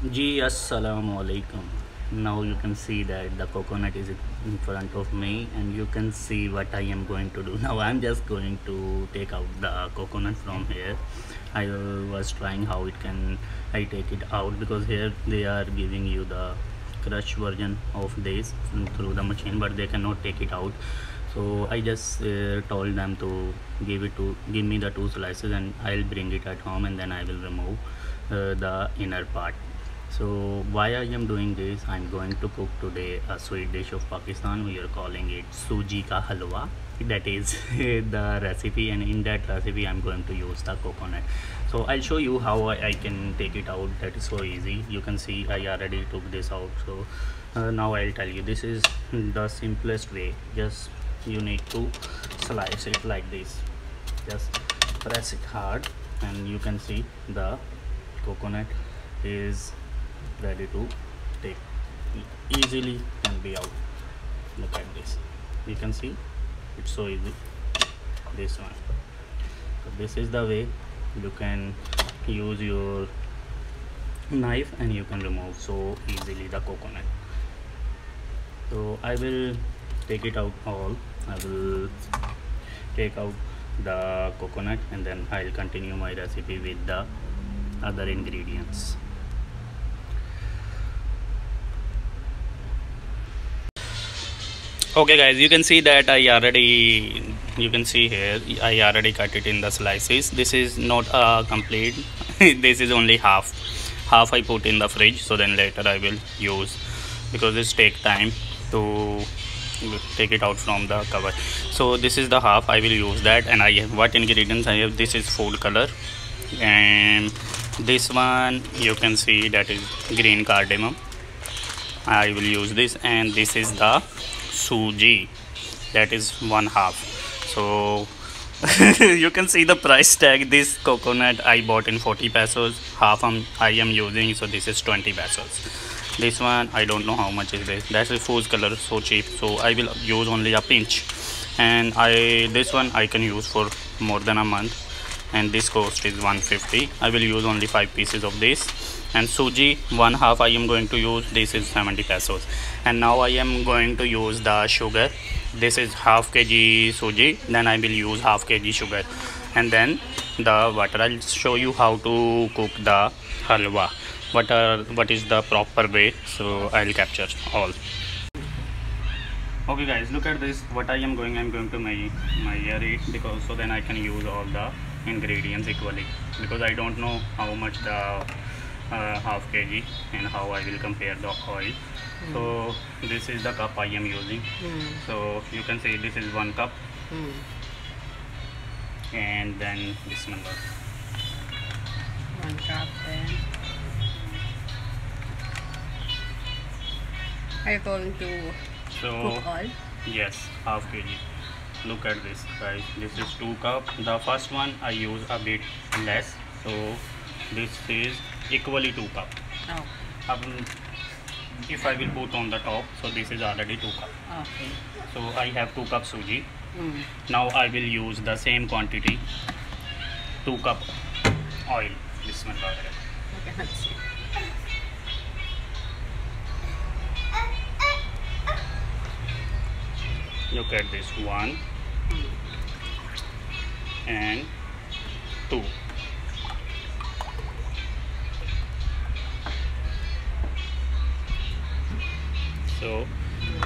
Ji assalamu alaikum. Now you can see that the coconut is in front of me, and you can see what I am going to do. Now I'm just going to take out the coconut from here. I was trying how it can I take it out, because here they are giving you the crushed version of this through the machine, but they cannot take it out. So I just told them to give me the two slices, and I'll bring it at home, and then I will remove the inner part. So why I am doing this, I'm going to cook today a sweet dish of Pakistan. We are calling it suji ka halwa. That is the recipe, and in that recipe I'm going to use the coconut. So I'll show you how I can take it out. That is so easy. You can see I already took this out. So now I'll tell you, this is the simplest way. Just you need to slice it like this. Just press it hard, and you can see the coconut is ready to take, easily can be out. Look at this, you can see it's so easy. This one, so this is the way you can use your knife, and you can remove so easily the coconut. So I will take it out all. I will take out the coconut, and then I'll continue my recipe with the other ingredients. Okay guys, you can see that you can see here I already cut it in the slices. This is not complete. This is only half I put in the fridge, so then later I will use, because this take time to take it out from the cover. So this is the half, I will use that. And I have what ingredients I have. This is food color, and this one you can see that is green cardamom. I will use this, and this is the suji, that is one half. So you can see the price tag. This coconut I bought in 40 pesos, half I am using, so this is 20 pesos. This one I don't know how much is this. That's a food color, so cheap, so I will use only a pinch. And this one I can use for more than a month, and this cost is 150. I will use only 5 pieces of this. And suji, one half I am going to use. This is 70 pesos. And now I am going to use the sugar. This is half kg suji, then I will use half kg sugar, and then the water. I'll show you how to cook the halwa, what is the proper way, so I'll capture all. Okay guys, look at this. What I'm going to measure it, because so then I can use all the ingredients equally, because I don't know how much the half kg, and how I will compare the oil. So this is the cup I am using. So you can see this is 1 cup. And then this number 1 cup. Then are you going to cook all? Yes, half kg. Look at this guys, this is 2 cup. The first one I use a bit less, so this is equally 2 cup. If I will put on the top, so this is already 2 cup. Okay. So I have 2 cup suji. Now I will use the same quantity, 2 cup oil. This one. Okay, let's see. Look at this, 1 and 2. So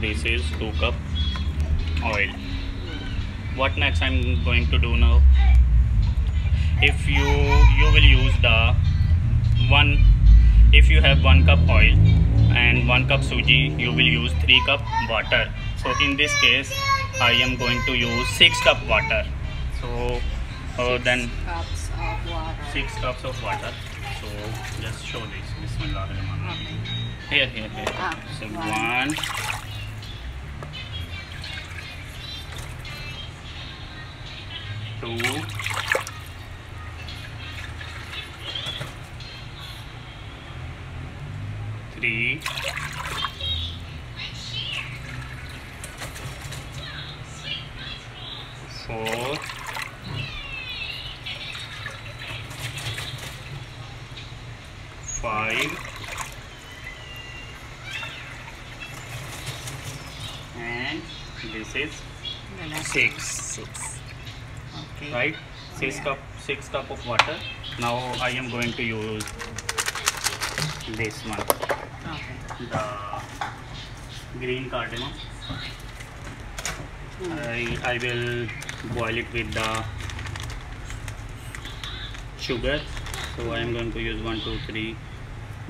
this is 2 cup oil. What next I'm going to do now? If you will use the one, if you have 1 cup oil and 1 cup suji, you will use 3 cup water. So in this case I am going to use 6 cup water. So then 6 cups of water. So just show this. Bismillahirrahmanirrahim. Here. So 1, 2, 3, 4, 5, and this is The last 6. 6. Okay. Right? Yeah. 6 cup of water. Now I am going to use this one, Okay. the green cardamom. I will boil it with the sugar. So I am going to use 1 2 3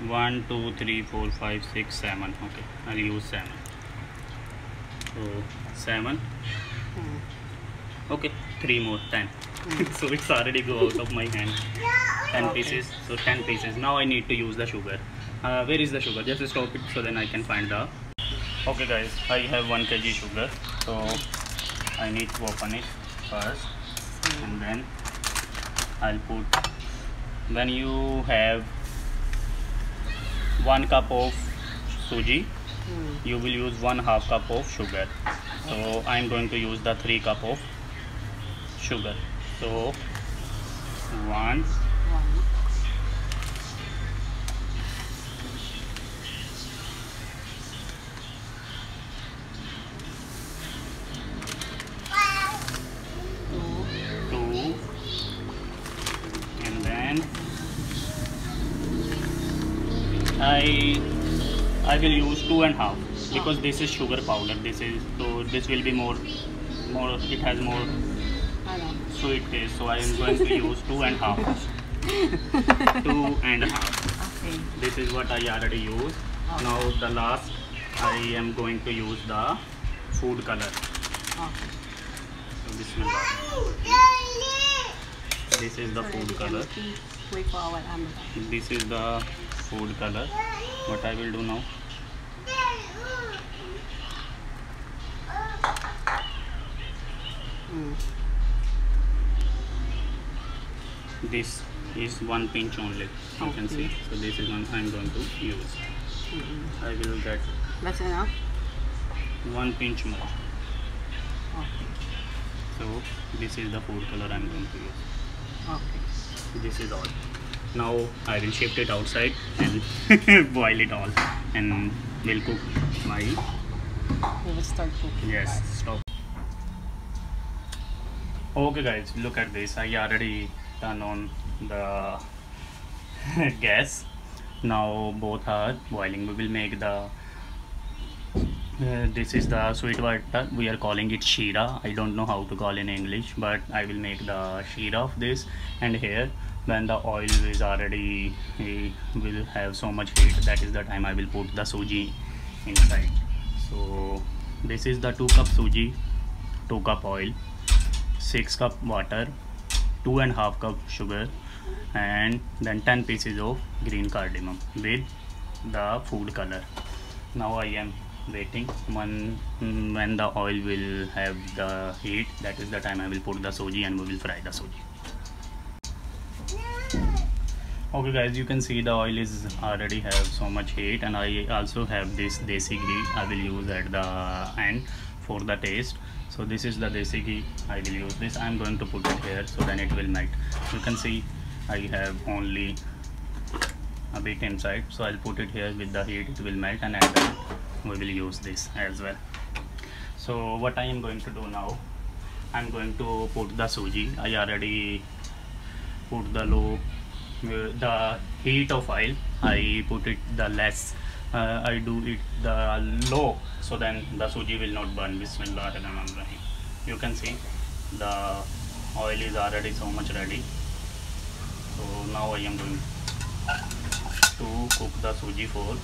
1 2 3 4 5 6 7. Okay, I'll use 7. So 7. Okay, 3 more, 10. So it's already go out of my hand. 10 Okay. pieces. So 10 pieces. Now I need to use the sugar. Where is the sugar? Just stop it so then I can find the. Okay guys, I have 1 kg sugar. So I need to open it first, and then I'll put. When you have 1 cup of suji, you will use 1/2 cup of sugar. So I'm going to use the 3 cup of sugar. So 1, 1. 2, and then I will use 2.5 because this is sugar powder. This will be more. It has more I know. sweet taste. So I am going to use 2.5. 2.5. Okay. This is what I already used. Now the last I am going to use the food color. Okay. So this is the food color. Wait for our Amazon. This is the food color. What I will do now? This is 1 pinch only. You can see. So this is one I am going to use. I will get That's enough? 1 pinch more. Okay. So this is the food color I am going to use. Okay. This is all. Now I will shift it outside and boil it all, and we'll cook my. We will start cooking. Yes, stop. Okay guys, look at this. I already turned on the gas. Now both are boiling. We will make the this is the sweet water. We are calling it shira. I don't know how to call in English, but I will make the shira of this. And here, when the oil is already will have so much heat, that is the time I will put the suji inside. So this is the 2 cup suji, 2 cup oil, 6 cup water, 2.5 cup sugar, and then 10 pieces of green cardamom with the food color. Now I am waiting when the oil will have the heat. That is the time I will put the suji and we will fry the suji. Okay guys, you can see the oil is already have so much heat, and I also have this desi ghee I will use at the end for the taste. So this is the desi ghee. I will use this. I am going to put it here so then it will melt. You can see I have only a bit inside, so I'll put it here with the heat. It will melt, and then we will use this as well. So what I am going to do now, I'm going to put the suji. I already put the heat of oil. I put it the less. I do it the low, so then the suji will not burn. Bismillahirrahmanirrahim. You can see the oil is already so much ready. So now I am going to cook the suji for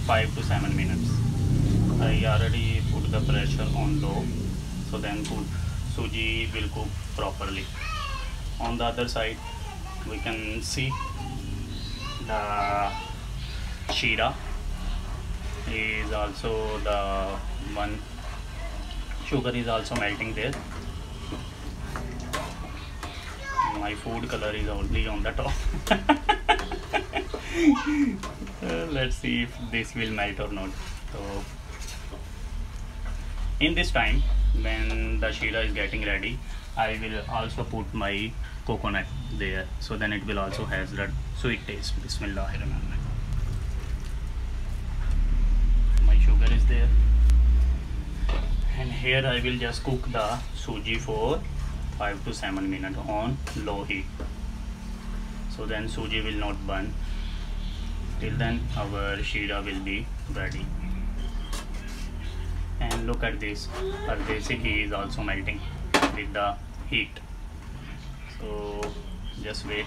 5 to 7 minutes. I already put the pressure on low, so then suji will cook properly. On the other side, we can see the shira is also the one. Sugar is also melting there. My food color is only on the top. Let's see if this will melt or not. So in this time, when the shira is getting ready, I will also put my coconut there, so then it will also has that sweet taste. Bismillahirrahmanirrahim. sugar is there, and here I will just cook the suji for 5 to 7 minutes on low heat, so then suji will not burn. Till then our sheera will be ready. And look at this, our desi ghee is also melting with the heat. So just wait.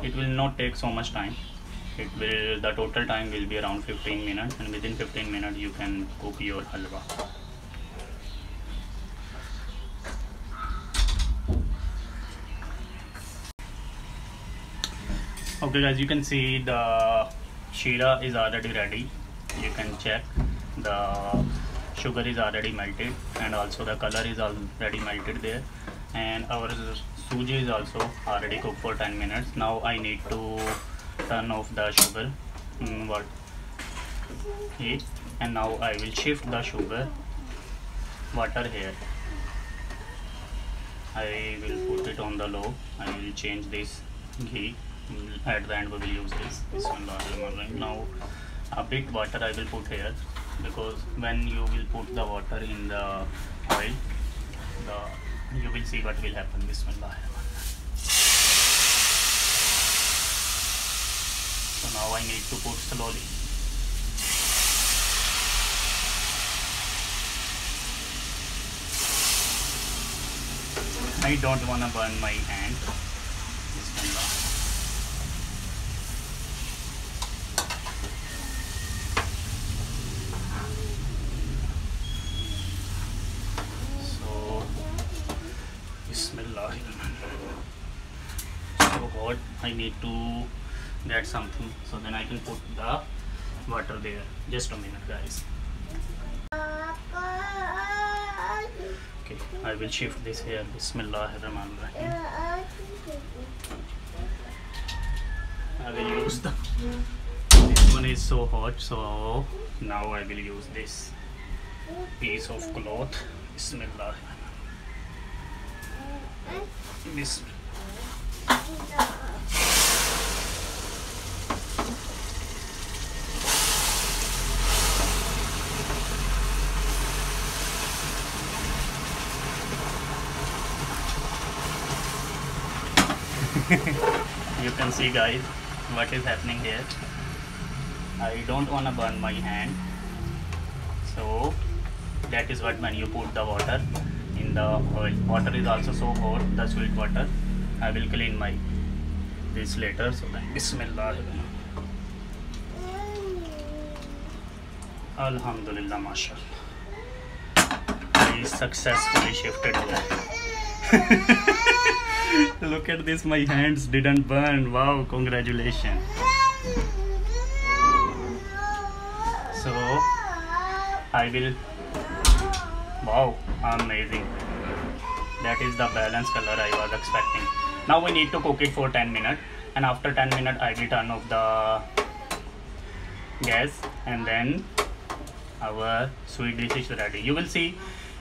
It will not take so much time. The total time will be around 15 minutes, and within 15 minutes you can cook your halwa. Okay guys, you can see the sheera is already ready. You can check the sugar is already melted, and also the color is already melted there, and our suji is also already cooked for 10 minutes. Now I need to turn off the sugar heat, and now I will shift the sugar water here. I will put it on the low. I will change this ghee. At the end we will use this one. Now a bit water I will put here, because when you will put the water in the oil, you will see what will happen. Bismillah. So now I need to put slowly. I don't want to burn my hand. Bismillah. Bismillah. So hot, I need to get something, so then I can put the water there. Just a minute guys. Okay, I will shift this here. Bismillahirrahmanirrahim. I will use this one is so hot, so now I will use this piece of cloth. Bismillah. This you can see guys what is happening here. I don't want to burn my hand, so that is what when you put the water in the oil. Water is also so hot, the sweet water. I will clean my this later, so then Bismillah. Alhamdulillah, mashallah. I successfully shifted there. Look at this, my hands didn't burn. Wow, congratulations. So I will, wow, amazing. That is the balanced color I was expecting. Now we need to cook it for 10 minutes, and after 10 minutes I will turn off the gas, and then our sweet dish is ready. You will see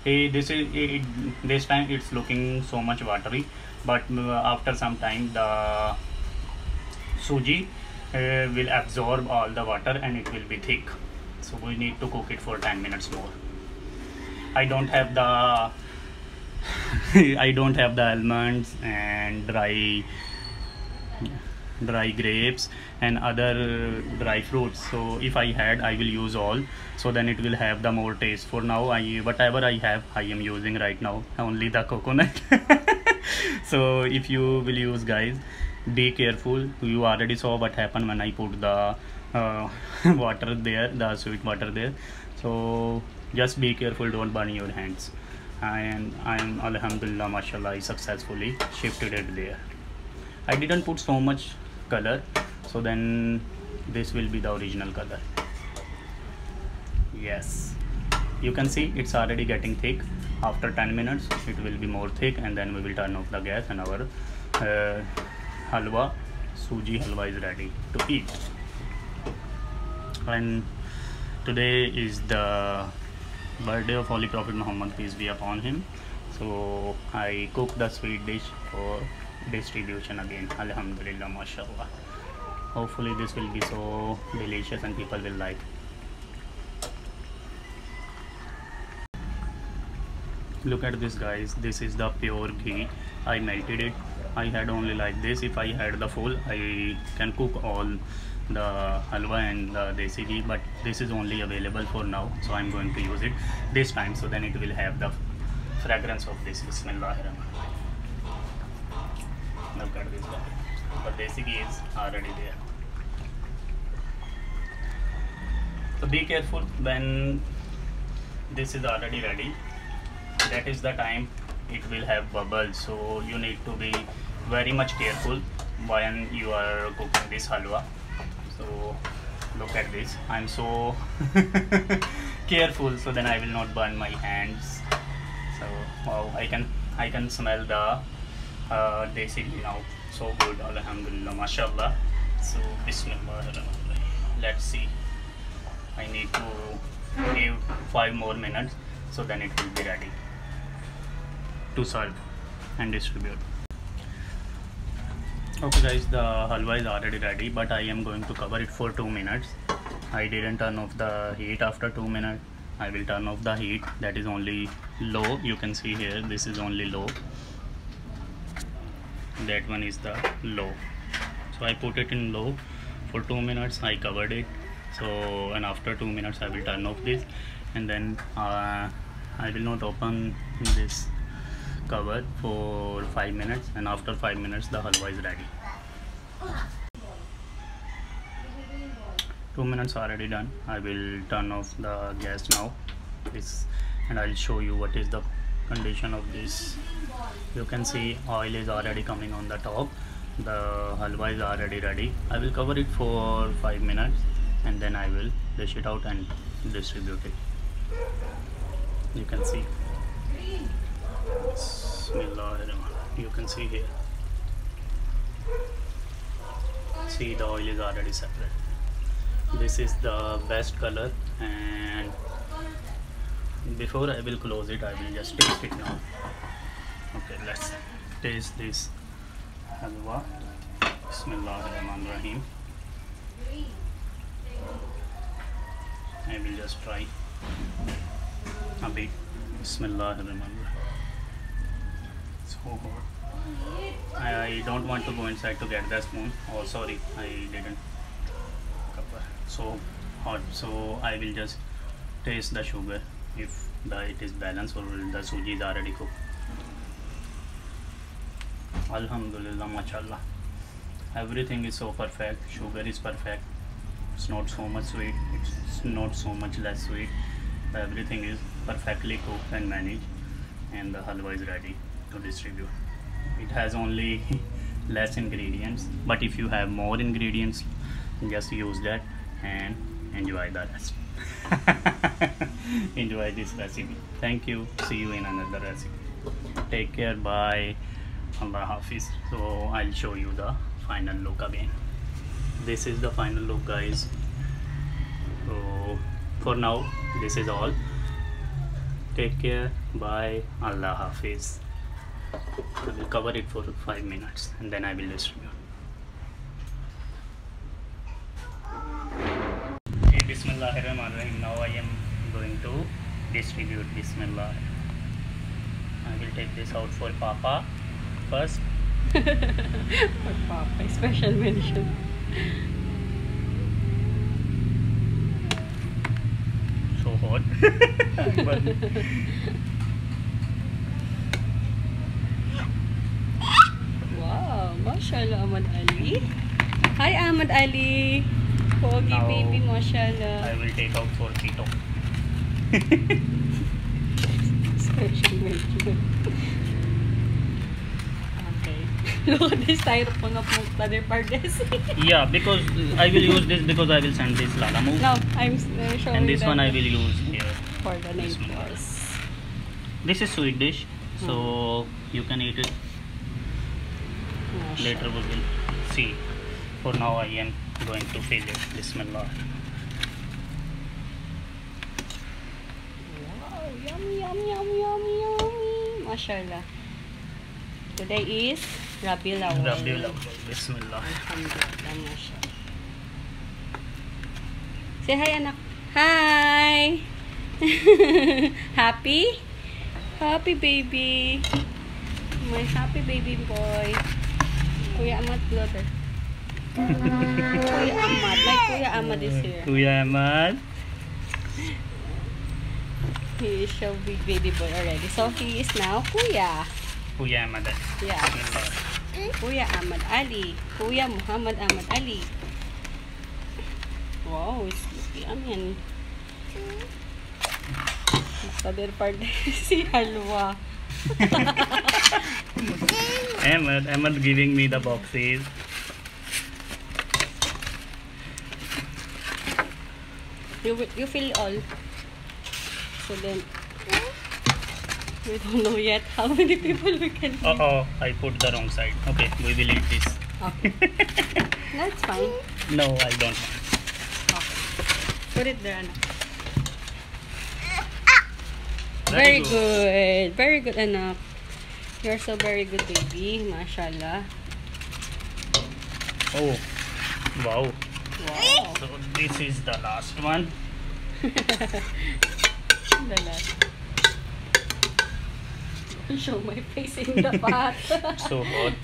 this time it's looking so much watery, but after some time the suji will absorb all the water and it will be thick. So we need to cook it for 10 minutes more. I don't have the almonds and dry grapes and other dry fruits, so if I had, I will use all, so then it will have the more taste. For now, whatever I have, I am using right now only the coconut. So if you will use, guys, be careful. You already saw what happened when I put the water there, the sweet water there. So just be careful, don't burn your hands. And I'm alhamdulillah, mashallah, I successfully shifted it there. I didn't put so much color, so then this will be the original color. Yes, you can see it's already getting thick. After 10 minutes it will be more thick, and then we will turn off the gas, and our halwa, suji halwa, is ready to eat. And today is the birthday of Holy Prophet Muhammad, peace be upon him, so I cook the sweet dish for distribution again. Alhamdulillah, mashallah. Hopefully this will be so delicious and people will like. Look at this guys, this is the pure ghee. I melted it. I had only like this. If I had the full, I can cook all the halwa and the desi ghee, but this is only available for now, so I'm going to use it this time, so then it will have the fragrance of this. Bismillahirrahmanirrahim. Look at this guy. The desi ghee is already there. So be careful when this is already ready. That is the time it will have bubbles, so you need to be very much careful when you are cooking this halwa. So look at this, I'm so careful, so then I will not burn my hands. So wow, I can smell the desi ghee now. So good, alhamdulillah, mashallah. So bismillahirrahmanirrahim. Let's see, I need to give 5 more minutes, so then it will be ready to serve and distribute. Okay guys, the halwa is already ready, but I am going to cover it for 2 minutes. I didn't turn off the heat after 2 minutes. I will turn off the heat, that is only low. You can see here, this is only low, that one is the low. So I put it in low for 2 minutes. I covered it. So, and after 2 minutes I will turn off this, and then I will not open this cover for 5 minutes, and after 5 minutes the halwa is ready. 2 minutes already done. I will turn off the gas now, this, and I'll show you what is the condition of this. You can see oil is already coming on the top. The halwa is already ready. I will cover it for 5 minutes, and then I will dish it out and distribute it. You can see, Bismillahirrahmanirrahim. You can see here, see the oil is already separate. This is the best color, and before I will close it, I will just taste it now. Okay, let's taste this halwa. Bismillahirrahmanirrahim. I will just try a bit. Bismillahirrahmanirrahim. So hot. I don't want to go inside to get the spoon. Oh sorry, I didn't cover. So hot. So I will just taste the sugar, if it is balanced or the suji is already cooked. Alhamdulillah, mashallah. Everything is so perfect. Sugar is perfect. It's not so much sweet, it's not so much less sweet. Everything is perfectly cooked and managed, and the halwa is ready to distribute. It has only less ingredients, but if you have more ingredients, just use that and enjoy the rest. Enjoy this recipe. Thank you. See you in another recipe. Take care. Bye. Allah Hafiz. So I'll show you the final look again. This is the final look, guys. So for now, this is all. Take care. Bye. Allah Hafiz. I will cover it for 5 minutes, and then I will distribute. Okay, Bismillahirrahmanirrahim. Now I am going to distribute. Bismillah. I will take this out for Papa first. For Papa, special mention. So hot. But Wow, mashallah, Ahmad Ali. Hi, Ahmad Ali. Pogi Now, baby, mashallah. I will take out for Tito. Special mention. Okay. Look at this styrofoam of Mother Pardes. Yeah, because I will use this because I will send this Lala move. No, I'm showing And this them one I will use here. for the night Bismillah. course. This is sweet dish, so you can eat it. Later we will see. For now I am going to fill it. Bismillah. Wow, yummy, yummy, yummy, yummy, yummy. Mashallah. Today is Rabiul Awwal. Rabiul Awwal. Bismillah. Alhamdulillah, mashallah. Say hi, anak. Hi! Happy? Happy baby. My happy baby boy. Kuya Ahmad, brother. Kuya Ahmad. My Kuya Ahmad is here. Kuya Ahmad. He is so big baby boy already. So he is now Kuya. Kuya Ahmad. Yeah. Kuya Ahmad Ali. Kuya Muhammad Ahmad Ali. Wow, it's yummy. Sa other part, si Halwa. Ahmad giving me the boxes. You fill all. So then, we don't know yet how many people we can feed. I put the wrong side. Okay, we will eat this. Okay. That's fine. No, I don't want. Okay. Put it there, anak. Very Very good. Very good, anak. You're so very good, baby. Mashallah. Oh, wow. Wow. So this is the last one. The last. Show my face in the pot. So hot.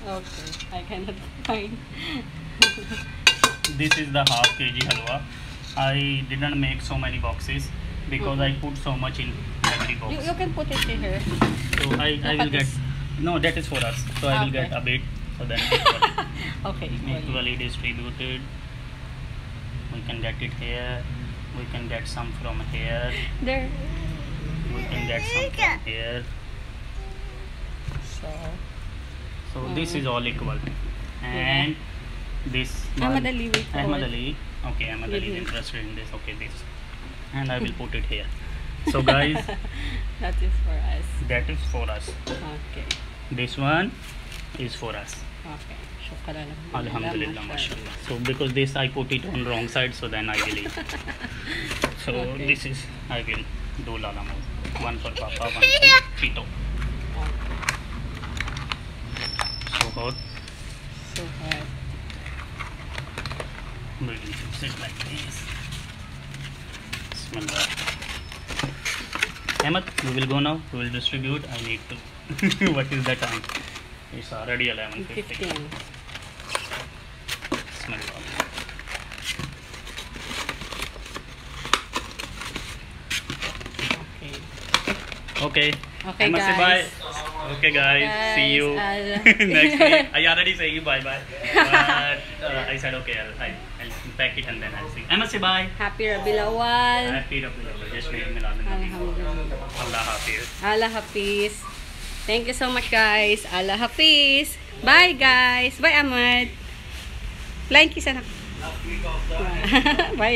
Okay, I cannot find. This is the half kg halwa. I didn't make so many boxes because I put so much in every box. You can put it here. So I will get. No, that is for us. So I will Okay. get a bit. So then Okay. equally distributed. We can get it here. We can get some from here. There. We can get some from here. So this is all equal. And this Ahmad one- Ali will pour Ahmad it. Ali. Okay, Ahmad Ali is Mhm. interested in this. Okay, this. And I will put it here. So guys, That is for us. that is for us. Okay. This one is for us. Okay. Shukran. Alhamdulillah, mashallah. So because this I put it on wrong side, so then I will eat. So Okay. this is I will do lala move. One for Papa, one for Tito. So hot. So hard. We will fix it like this. Bismillah. Ahmed, we will go now. We will distribute. I need to. What is the time? It's already 11:50. 15. Bismillah. Okay. Okay. Okay, Ahmed, say guys. bye. Okay, guys. See you next week. I already say you bye bye. But I said okay. I'll pack it and then I'll see. Ahmed, say bye. Happy Rabiul Awwal. Happy Rabbil Awwal. Just make Milad an-Nabi. Alhamdulillah. Allah Hafiz. Allah Hafiz. Thank you so much, guys. Allah Hafiz. Bye, guys. Bye, Ahmad. Flying kiss, anak. Bye.